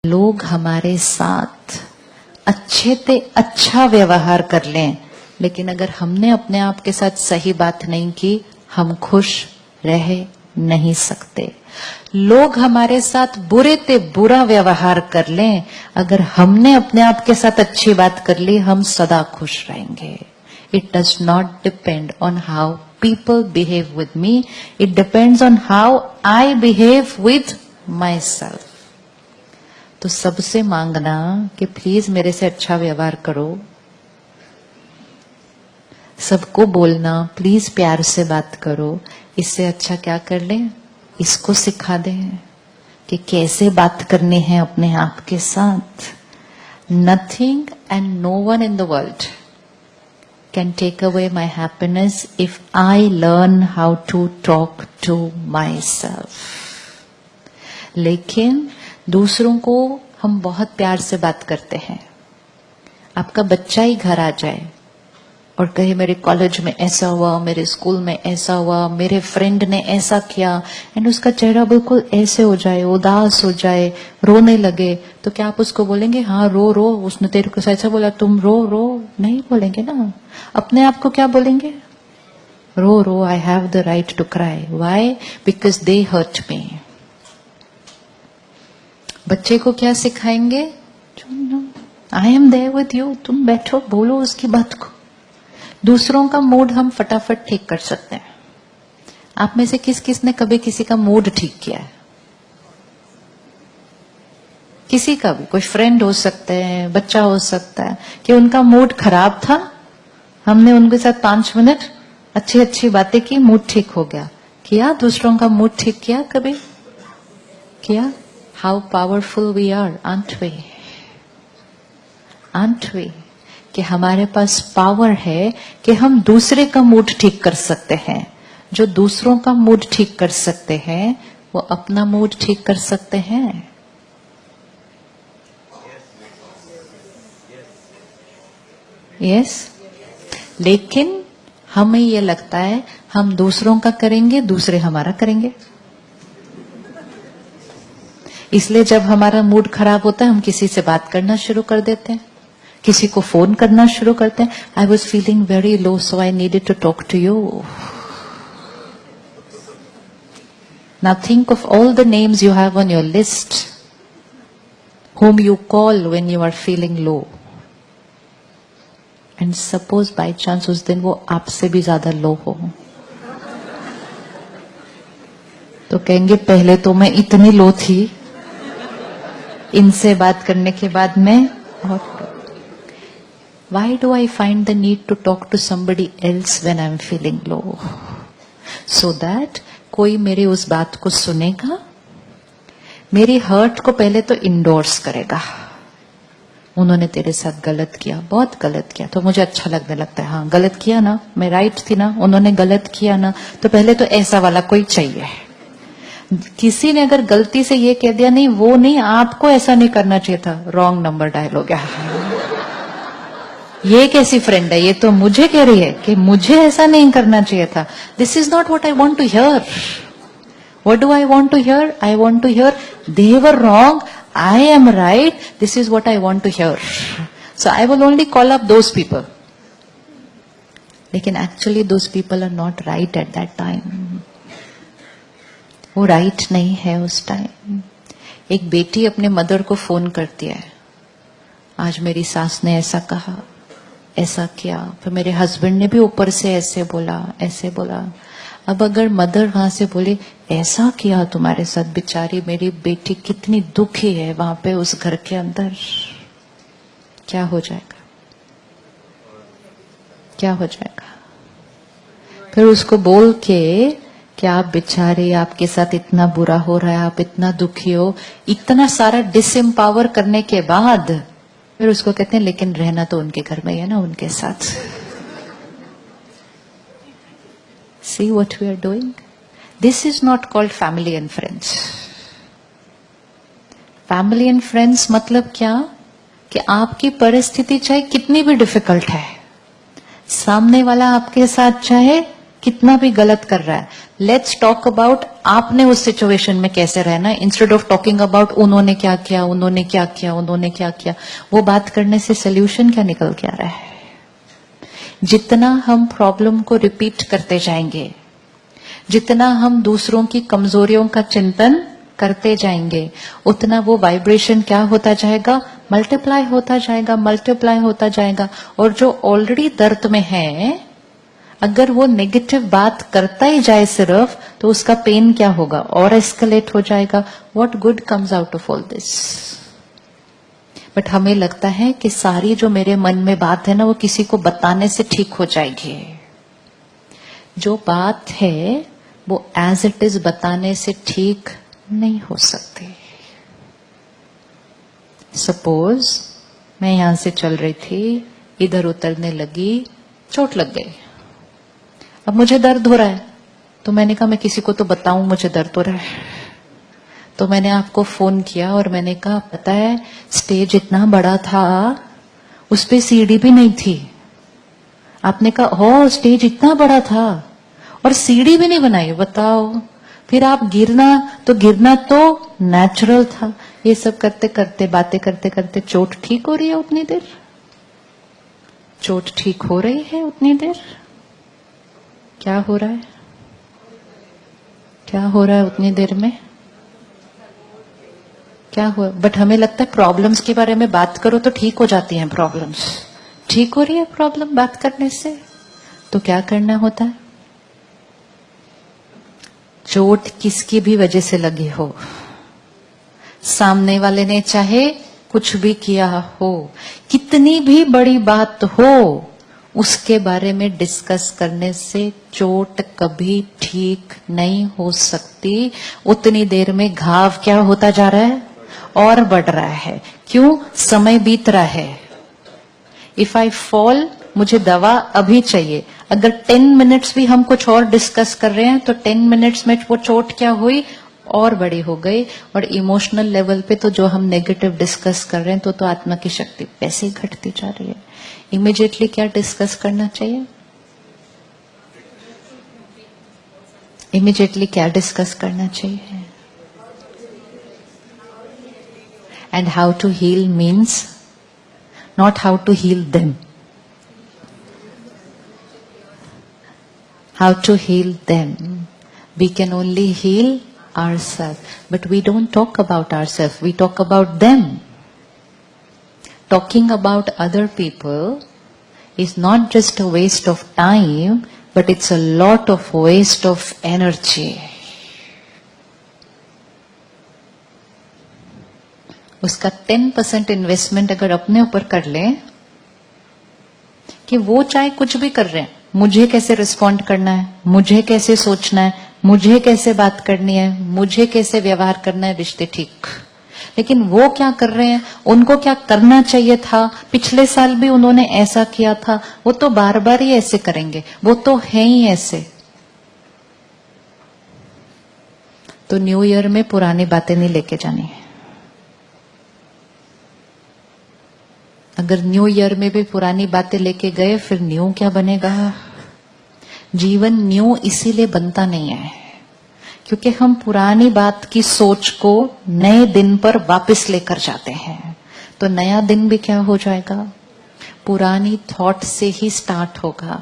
लोग हमारे साथ अच्छे से अच्छा व्यवहार कर लें, लेकिन अगर हमने अपने आप के साथ सही बात नहीं की, हम खुश रह नहीं सकते। लोग हमारे साथ बुरे से बुरा व्यवहार कर लें, अगर हमने अपने आप के साथ अच्छी बात कर ली, हम सदा खुश रहेंगे। It does not depend on how people behave with me. It depends on how I behave with myself. तो सबसे मांगना कि प्लीज मेरे से अच्छा व्यवहार करो। सबको बोलना प्लीज प्यार से बात करो। इससे अच्छा क्या कर ले, इसको सिखा दे कि कैसे बात करनी है अपने आप के साथ। Nothing and no one in the world can take away my happiness if I learn how to talk to myself. लेकिन दूसरों को हम बहुत प्यार से बात करते हैं। आपका बच्चा ही घर आ जाए और कहे मेरे कॉलेज में ऐसा हुआ, मेरे स्कूल में ऐसा हुआ, मेरे फ्रेंड ने ऐसा किया, एंड उसका चेहरा बिल्कुल ऐसे हो जाए, उदास हो जाए, रोने लगे, तो क्या आप उसको बोलेंगे हाँ रो रो, उसने तेरे को ऐसा बोला तुम रो रो? नहीं बोलेंगे ना। अपने आप को क्या बोलेंगे? रो रो, I have the right to cry. Why? Because they hurt me. बच्चे को क्या सिखाएंगे? I am there with you, तुम बैठो, बोलो उसकी बात को। दूसरों का मूड हम फटाफट ठीक कर सकते हैं। आप में से किस किस ने कभी किसी का मूड ठीक किया है? किसी का भी, कोई फ्रेंड हो सकता है, बच्चा हो सकता है, कि उनका मूड खराब था, हमने उनके साथ 5 मिनट अच्छी अच्छी बातें की, मूड ठीक हो गया। किया? दूसरों का मूड ठीक किया कभी? किया? How powerful we are, aren't we? Aren't we? कि हमारे पास पावर है कि हम दूसरे का मूड ठीक कर सकते हैं। जो दूसरों का मूड ठीक कर सकते हैं, वो अपना मूड ठीक कर सकते हैं। यस? लेकिन हमें ये लगता है हम दूसरों का करेंगे, दूसरे हमारा करेंगे। इसलिए जब हमारा मूड खराब होता है, हम किसी से बात करना शुरू कर देते हैं, किसी को फोन करना शुरू करते हैं। I was feeling very low, so I needed to talk to you. Now think of all the names you have on your list, whom you call when you are feeling low. And suppose by chance उस दिन वो आपसे भी ज्यादा लो हो, तो कहेंगे पहले तो मैं इतनी लो थी, इनसे बात करने के बाद मैं और। Why do I find the need to talk to somebody else when I'm feeling low? So that कोई मेरी उस बात को सुनेगा, मेरी हर्ट को पहले तो इंडोर्स करेगा। उन्होंने तेरे साथ गलत किया, बहुत गलत किया, तो मुझे अच्छा लगने लगता है, हाँ गलत किया ना, मैं राइट थी ना, उन्होंने गलत किया ना, तो पहले तो ऐसा वाला कोई चाहिए। किसी ने अगर गलती से ये कह दिया नहीं वो नहीं, आपको ऐसा नहीं करना चाहिए था, रॉन्ग नंबर डायल हो गया। ये कैसी फ्रेंड है, ये तो मुझे कह रही है कि मुझे ऐसा नहीं करना चाहिए था। This is not what I want to hear. What do I want to hear? I want to hear they were wrong, I am right, this is what I want to hear. So I will only call up those people. लेकिन actually those people are not right at that time. वो right नहीं है उस time. एक बेटी अपने mother को phone करती है, आज मेरी सास ने ऐसा कहा, ऐसा किया, फिर मेरे हस्बैंड ने भी ऊपर से ऐसे बोला, ऐसे बोला। अब अगर मदर वहां से बोले ऐसा किया तुम्हारे साथ, बेचारी मेरी बेटी कितनी दुखी है वहां पे उस घर के अंदर, क्या हो जाएगा? क्या हो जाएगा? फिर उसको बोल के कि आप बेचारे, आपके साथ इतना बुरा हो रहा है, आप इतना दुखी हो, इतना सारा डिसएम्पावर करने के बाद फिर उसको कहते हैं लेकिन रहना तो उनके घर में है ना, उनके साथ। See what we are doing? This is not called family and friends. Family and friends मतलब क्या? कि आपकी परिस्थिति चाहे कितनी भी डिफिकल्ट है, सामने वाला आपके साथ चाहे कितना भी गलत कर रहा है, लेट्स टॉक अबाउट आपने उस सिचुएशन में कैसे रहना है, इंस्टेड ऑफ टॉकिंग अबाउट उन्होंने क्या किया, उन्होंने क्या किया, उन्होंने क्या किया। वो बात करने से सोल्यूशन क्या निकल के आ रहा है? जितना हम प्रॉब्लम को रिपीट करते जाएंगे, जितना हम दूसरों की कमजोरियों का चिंतन करते जाएंगे, उतना वो वाइब्रेशन क्या होता जाएगा? मल्टीप्लाई होता जाएगा, मल्टीप्लाई होता जाएगा। और जो ऑलरेडी दर्द में है, अगर वो नेगेटिव बात करता ही जाए सिर्फ, तो उसका पेन क्या होगा? और एस्केलेट हो जाएगा। What good comes out of all this? But हमें लगता है कि सारी जो मेरे मन में बात है ना, वो किसी को बताने से ठीक हो जाएगी। जो बात है वो एज इट इज बताने से ठीक नहीं हो सकती। सपोज मैं यहां से चल रही थी, इधर उतरने लगी, चोट लग गई। अब मुझे दर्द हो रहा है, तो मैंने कहा मैं किसी को तो बताऊं मुझे दर्द हो रहा है। तो मैंने आपको फोन किया और मैंने कहा पता है स्टेज इतना बड़ा था, उस पे सीढ़ी भी नहीं थी। आपने कहा हो स्टेज इतना बड़ा था और सीढ़ी भी नहीं बनाई, बताओ। फिर आप गिरना तो नेचुरल था। ये सब करते करते, बातें करते करते चोट ठीक हो रही है उतनी देर, चोट ठीक हो रही है उतनी देर। क्या हो रहा है? क्या हो रहा है उतनी देर में? क्या हुआ? बट हमें लगता है प्रॉब्लम्स के बारे में बात करो तो ठीक हो जाती हैं प्रॉब्लम्स। ठीक हो रही है प्रॉब्लम बात करने से? तो क्या करना होता है? चोट किसकी भी वजह से लगी हो, सामने वाले ने चाहे कुछ भी किया हो, कितनी भी बड़ी बात हो, उसके बारे में डिस्कस करने से चोट कभी ठीक नहीं हो सकती। उतनी देर में घाव क्या होता जा रहा है? और बढ़ रहा है। क्यों? समय बीत रहा है। इफ आई फॉल, मुझे दवा अभी चाहिए। अगर 10 मिनट्स भी हम कुछ और डिस्कस कर रहे हैं, तो 10 मिनट्स में वो चोट क्या हुई? और बड़ी हो गई। और इमोशनल लेवल पे तो जो हम नेगेटिव डिस्कस कर रहे हैं, तो आत्मा की शक्ति वैसे ही घटती जा रही है। इमीडिएटली क्या डिस्कस करना चाहिए? इमीडिएटली क्या डिस्कस करना चाहिए? And how to heal means not how to heal them. How to heal them. We can only heal ourselves. But we don't talk about ourselves. We talk about them. Talking about other people is not just a waste of time, but it's a lot of waste of energy. उसका 10% investment अगर अपने ऊपर कर लें कि वो चाहे कुछ भी कर रहे हैं, मुझे कैसे रिस्पॉन्ड करना है, मुझे कैसे सोचना है, मुझे कैसे बात करनी है, मुझे कैसे व्यवहार करना है, रिश्ते ठीक। लेकिन वो क्या कर रहे हैं, उनको क्या करना चाहिए था, पिछले साल भी उन्होंने ऐसा किया था, वो तो बार बार ही ऐसे करेंगे, वो तो है ही ऐसे। तो न्यू ईयर में पुरानी बातें नहीं लेके जानी है। अगर न्यू ईयर में भी पुरानी बातें लेके गए, फिर न्यू क्या बनेगा? जीवन न्यू इसीलिए बनता नहीं है क्योंकि हम पुरानी बात की सोच को नए दिन पर वापस लेकर जाते हैं। तो नया दिन भी क्या हो जाएगा? पुरानी थॉट से ही स्टार्ट होगा।